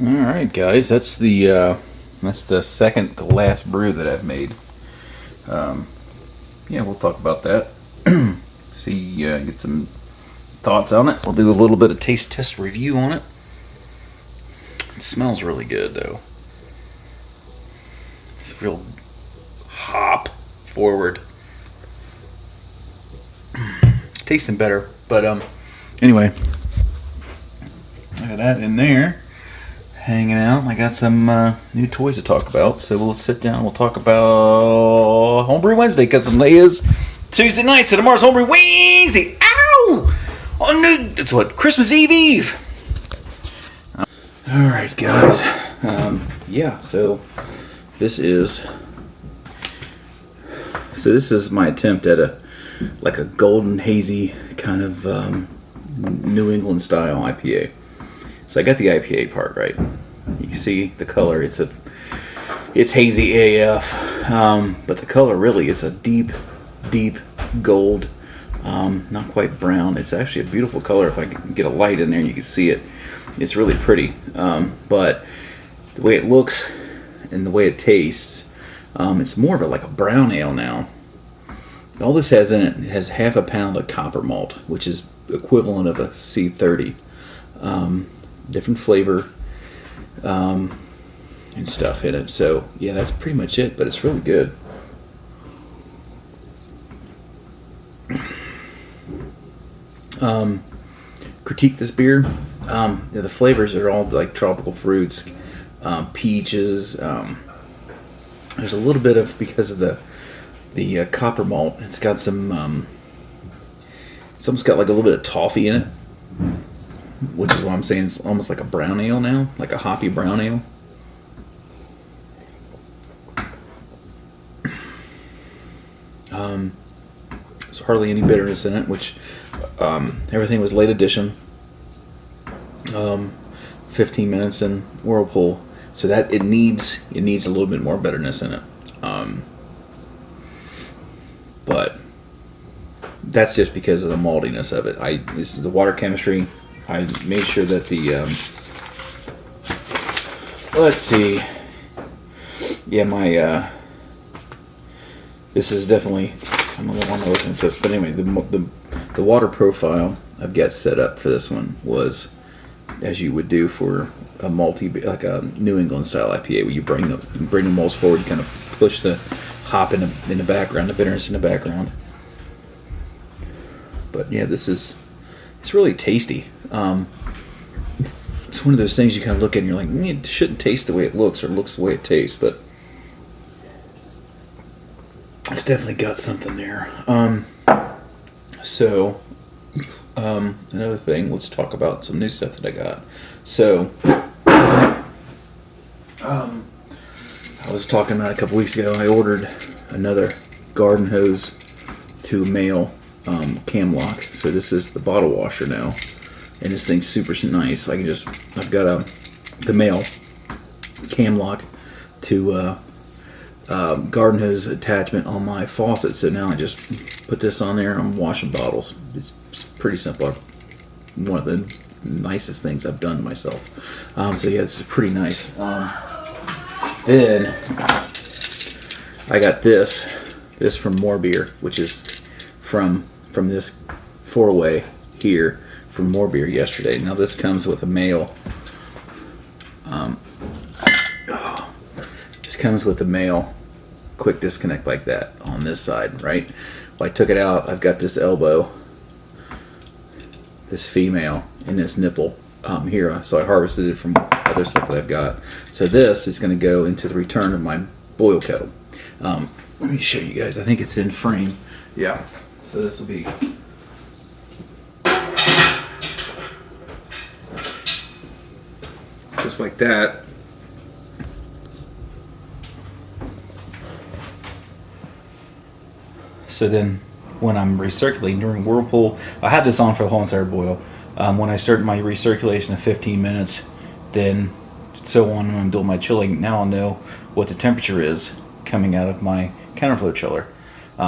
All right, guys, that's the second to last brew that I've made. Yeah, we'll talk about that. See, get some thoughts on it. We'll do a little bit of taste test review on it. It smells really good, though. It's real hop forward. Tasting better, but anyway, I got that in there. Hanging out. I got some new toys to talk about, so we'll sit down. We'll talk about Homebrew Wednesday because today is Tuesday night, so tomorrow's Homebrew Wednesday. Ow! It's what, Christmas Eve. All right, guys. Yeah. So this is my attempt at a golden hazy kind of New England style IPA. So I got the IPA part right. You can see the color. It's hazy AF, but the color really is a deep gold, not quite brown. It's actually a beautiful color. If I can get a light in there, you can see it. It's really pretty. But the way it looks and the way it tastes, it's more of a brown ale now. All this has in it has half a pound of copper malt, which is equivalent of a C30. Different flavor and stuff in it. So yeah, that's pretty much it, but it's really good. Critique this beer. The flavors are all like tropical fruits, peaches. There's a little bit of, because of the copper malt, it's got some it's almost got like a little bit of toffee in it, which is why I'm saying it's almost like a brown ale now, like a hoppy brown ale. There's hardly any bitterness in it, which everything was late edition. 15 minutes in Whirlpool, so that it needs a little bit more bitterness in it. But that's just because of the maltiness of it. This is the water chemistry. I made sure that the let's see. Yeah, my this is definitely, I'm a little on the looking at this, but anyway, the water profile I've got set up for this one was as you would do for a malty, like a New England style IPA, where you bring the malts forward, kind of push the hop in the background, the bitterness in the background. But yeah, it's really tasty. It's one of those things you kind of look at and you're like, it shouldn't taste the way it looks, or looks the way it tastes, but it's definitely got something there. So another thing, let's talk about some new stuff that I got. So I was talking about a couple weeks ago, I ordered another garden hose to mail cam lock. So this is the bottle washer now, and this thing's super nice. I've got the mail cam lock to garden hose attachment on my faucet. So now I just put this on there and I'm washing bottles. It's pretty simple. One of the nicest things I've done to myself. So yeah, this is pretty nice. Then I got this from More Beer, which is from this 4-way here from More Beer yesterday. Now this comes with a mail. This comes with a mail quick disconnect like that on this side, right? Well, I took it out. I've got this elbow, this female, and this nipple here. So I harvested it from other stuff that I've got. So this is going to go into the return of my boil kettle. Let me show you guys. I think it's in frame. Yeah. So this will be just like that. So then when I'm recirculating during Whirlpool, I had this on for the whole entire boil. When I start my recirculation of 15 minutes, then so on when I'm doing my chilling, now I'll know what the temperature is coming out of my counterflow chiller.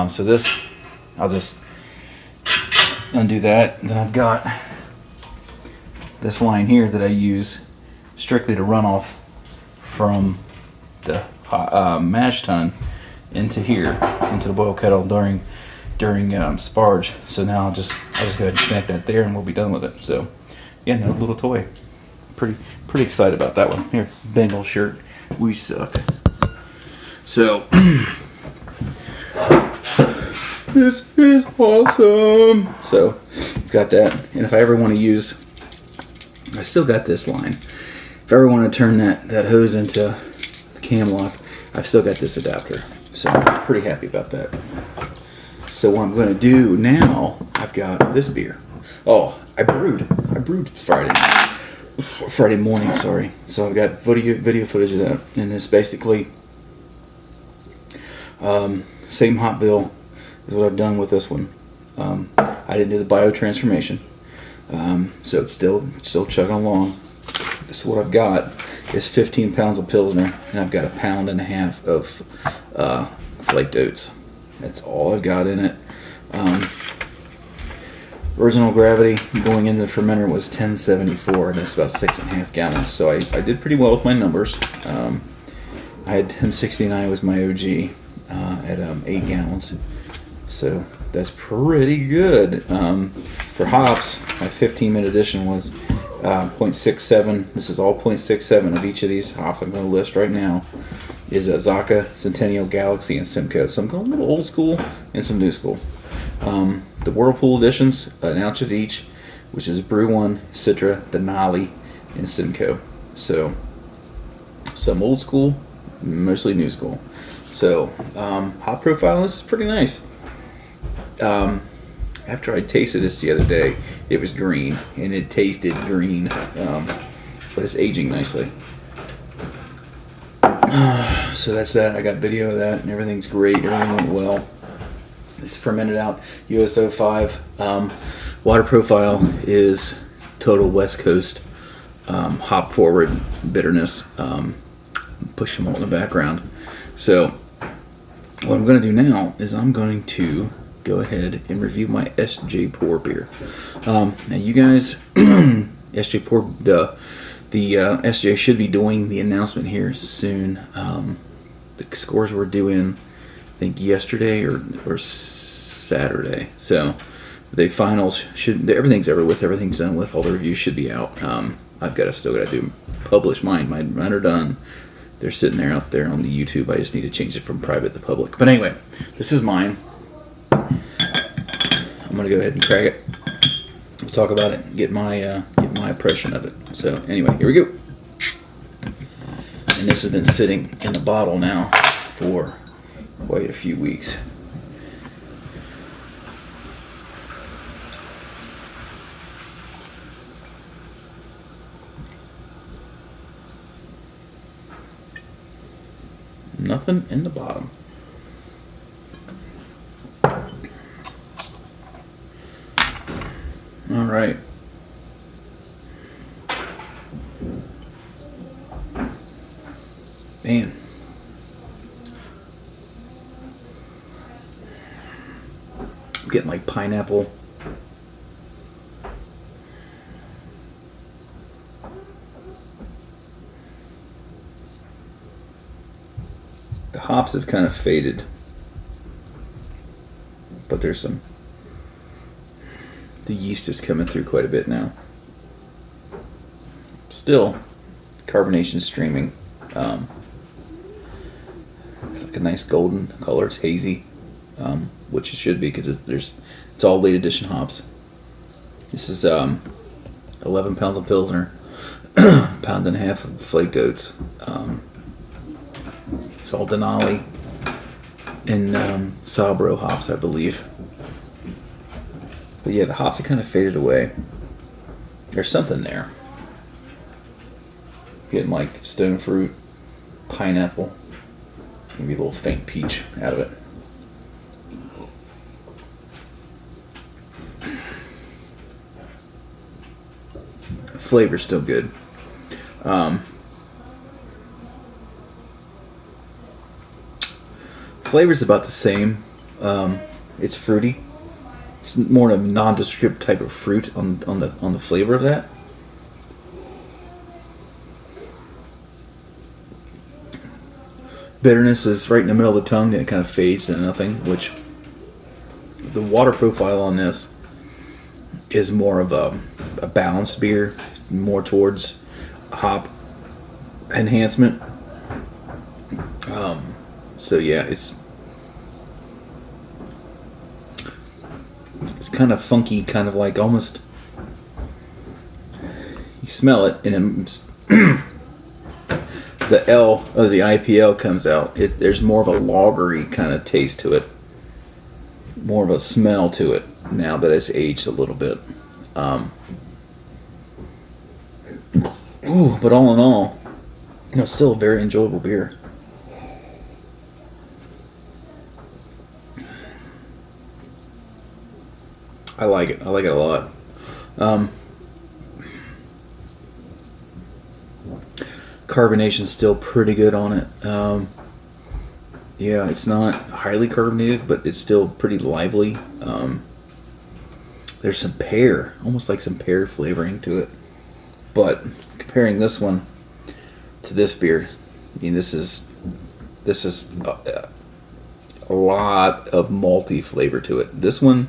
So this, I'll just undo that. Then I've got this line here that I use strictly to run off from the mash tun into here, into the boil kettle during sparge. So now I'll just go ahead and connect that there, and we'll be done with it. So yeah, another little toy. Pretty excited about that one. Here, Bengal shirt. We suck. So this is awesome. So got that, and if I ever want to use, I still got this line. If I ever want to turn that hose into the cam lock, I've still got this adapter. So I'm pretty happy about that. So what I'm going to do now, I've got this beer. Oh, I brewed Friday morning, sorry. So I've got video footage of that, and it's basically same hop bill is what I've done with this one. I didn't do the biotransformation, so it's still chugging along. So what I've got is 15 pounds of Pilsner, and I've got 1.5 pounds of flaked oats. That's all I've got in it. Original gravity going into the fermenter was 1074, and that's about 6.5 gallons. So I did pretty well with my numbers. I had 1069 was my OG at 8 gallons. So that's pretty good. For hops, my 15-minute addition was 0.67. This is all 0.67 of each of these hops I'm going to list right now. Is a Zaka, Centennial, Galaxy, and Simcoe. So I'm going a little old school and some new school. The Whirlpool editions, an ounce of each, which is Brew 1, Citra, Denali, and Simcoe. So some old school, mostly new school. So hop profile, this is pretty nice. After I tasted this the other day, it was green, and it tasted green, but it's aging nicely. So that's that. I got video of that, and everything's great. Everything went well. It's fermented out USO 5. Water profile is total West Coast hop forward bitterness. Push them all in the background. So what I'm going to do now is I'm going to go ahead and review my SJ Pour beer. Now you guys, SJ Pour, the SJ should be doing the announcement here soon. The scores were due in, I think, yesterday or Saturday. So the finals everything's done with. All the reviews should be out. Still got to publish mine. Mine are done. They're sitting there out there on the YouTube. I just need to change it from private to public. But anyway, this is mine. I'm gonna go ahead and crack it. We'll talk about it and get my impression of it. So anyway, here we go. And this has been sitting in the bottle now for quite a few weeks. Nothing in the bottom. All right. Man. I'm getting like pineapple. The hops have kind of faded, but there's some. The yeast is coming through quite a bit now. Still, carbonation streaming. It's like a nice golden color. It's hazy, which it should be because it's all late edition hops. This is 11 pounds of Pilsner, 1.5 pounds of flaked oats. It's all Denali and Sabro hops, I believe. But yeah, the hops have kind of faded away. There's something there. Getting like stone fruit, pineapple, maybe a little faint peach out of it. Flavor's still good. Flavor's about the same. It's fruity. It's more of a nondescript type of fruit on the flavor of that. bitterness is right in the middle of the tongue, then it kind of fades to nothing, which the water profile on this is more of a balanced beer, more towards hop enhancement. So yeah, it's kind of funky, kind of like almost, you smell it and the L of the IPL comes out. There's more of a lagery kind of taste to it, more of a smell to it now that it's aged a little bit. But all in all, still a very enjoyable beer. I like it. I like it a lot. Carbonation's still pretty good on it. Yeah, it's not highly carbonated, but it's still pretty lively. There's some pear, almost like some pear flavoring to it. But comparing this one to this beer, I mean, this is a lot of malty flavor to it. This one,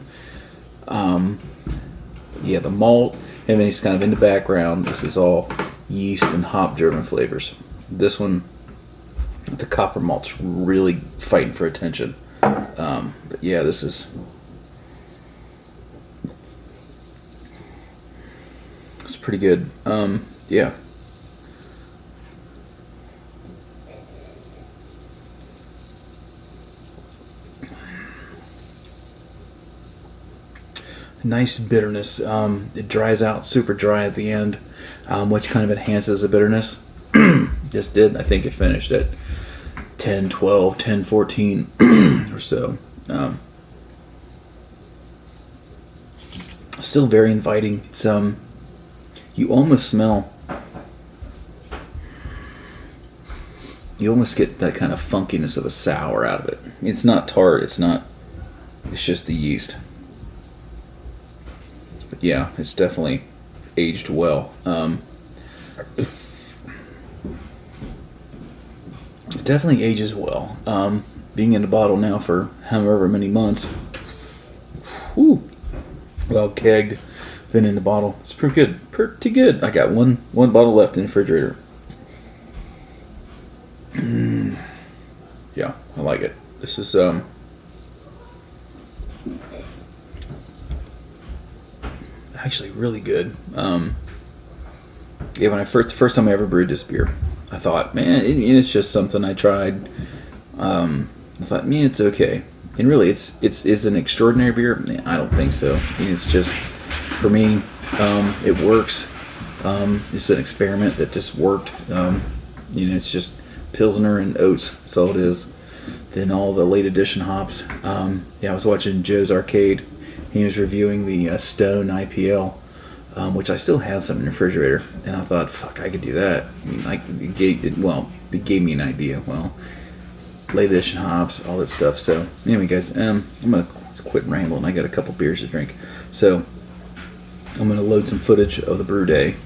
yeah, the malt, and then it's kind of in the background. This is all yeast and hop German flavors. This one, the copper malt's really fighting for attention. But yeah, this is, it's pretty good. Yeah. Nice bitterness. It dries out super dry at the end, which kind of enhances the bitterness. Just did. I think it finished at 10, 12, 10, 14 or so. Still very inviting. It's you almost smell, you almost get that kind of funkiness of a sour out of it. It's not tart. It's just the yeast. But yeah, it's definitely aged well. It definitely ages well. Being in the bottle now for however many months. Whew. Well kegged, then in the bottle. It's pretty good. Pretty good. I got one bottle left in the refrigerator. Yeah, I like it. This is actually really good. Yeah, when the first time I ever brewed this beer, I thought, man, it's just something I tried. I thought, man, it's okay. And really, it's an extraordinary beer. Man, I don't think so. I mean, it's just, for me, it works. It's an experiment that just worked. It's just Pilsner and oats. That's all it is. Then all the late edition hops. Yeah, I was watching Joe's Arcade. He was reviewing the Stone IPL, which I still have some in the refrigerator. And I thought, fuck, I could do that. I mean, it gave me an idea. Well, late edition hops, all that stuff. So anyway, guys, I'm gonna quit rambling. I got a couple beers to drink, so I'm gonna load some footage of the brew day.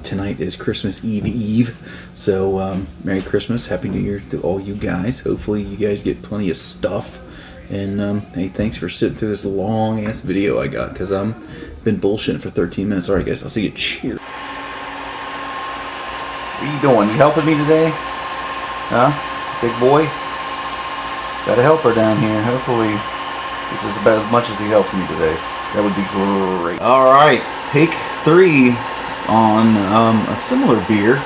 Tonight is Christmas Eve, so Merry Christmas, Happy New Year to all you guys. Hopefully you guys get plenty of stuff. And hey, thanks for sitting through this long ass video I got, because I'm been bullshitting for 13 minutes. Alright guys, I'll see you. Cheers. What are you doing? You helping me today? Huh? Big boy? Got a helper down here. Hopefully this is about as much as he helps me today. That would be great. Alright, take 3 on a similar beer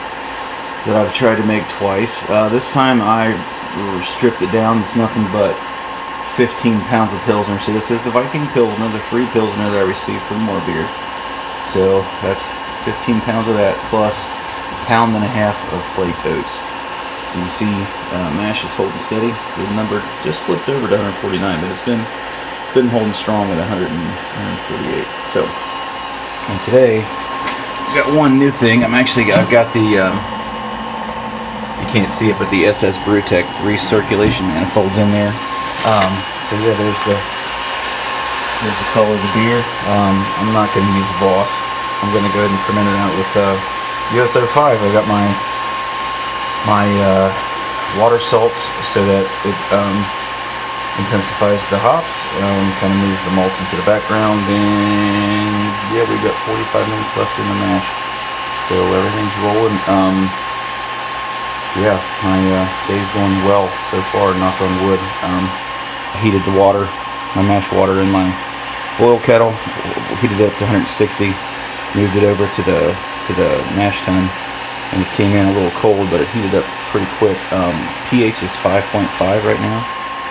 that I've tried to make twice. This time I stripped it down. It's nothing but 15 pounds of Pilsner. So this is the Viking Pilsner, the free Pilsner that I received from more beer. So that's 15 pounds of that plus a pound and a half of flaked oats. So you see mash is holding steady. The number just flipped over to 149, but it's been holding strong at 148. So, and today I've got one new thing. I've got the you can't see it, but the SS Brewtech recirculation manifolds in there. So yeah, there's the color of the beer. I'm not going to use Voss. I'm going to go ahead and ferment it out with USO5. I got my water salts so that it intensifies the hops, kind of moves the malts into the background, and yeah, we've got 45 minutes left in the mash, so everything's rolling. Yeah, my day's going well so far, knock on wood. I heated the water, my mash water in my boil kettle, heated it up to 160, moved it over to the mash tun, and it came in a little cold, but it heated up pretty quick. pH is 5.5 right now,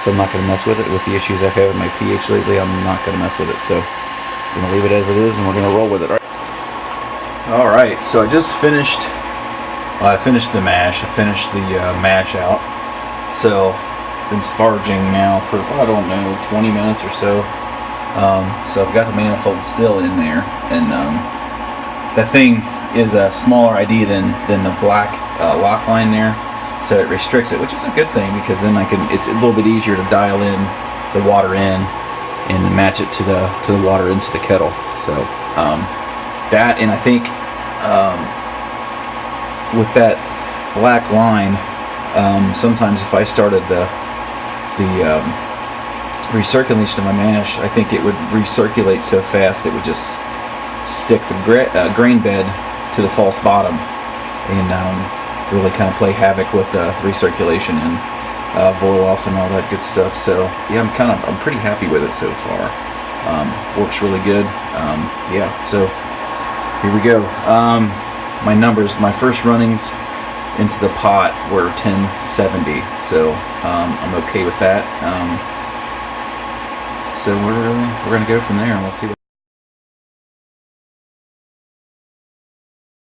so I'm not going to mess with it. With the issues I've had with my pH lately, I'm not going to mess with it, so I'm going to leave it as it is, and we're going to roll with it. All right, so I just finished the mash. I finished the mash out, so been sparging now for, I don't know, 20 minutes or so. So I've got the manifold still in there, and the thing is a smaller ID than the black lock line there, so it restricts it, which is a good thing, because then it's a little bit easier to dial in the water in and match it to the water into the kettle. So that, and I think with that black line, sometimes if I started the recirculation of my mash, I think it would recirculate so fast it would just stick the grain bed to the false bottom, and really kind of play havoc with the recirculation and boil off and all that good stuff. So yeah, I'm pretty happy with it so far. Works really good. Yeah, so here we go. My numbers, my first runnings into the pot were 1070, so I'm okay with that. So we're gonna go from there, and we'll see what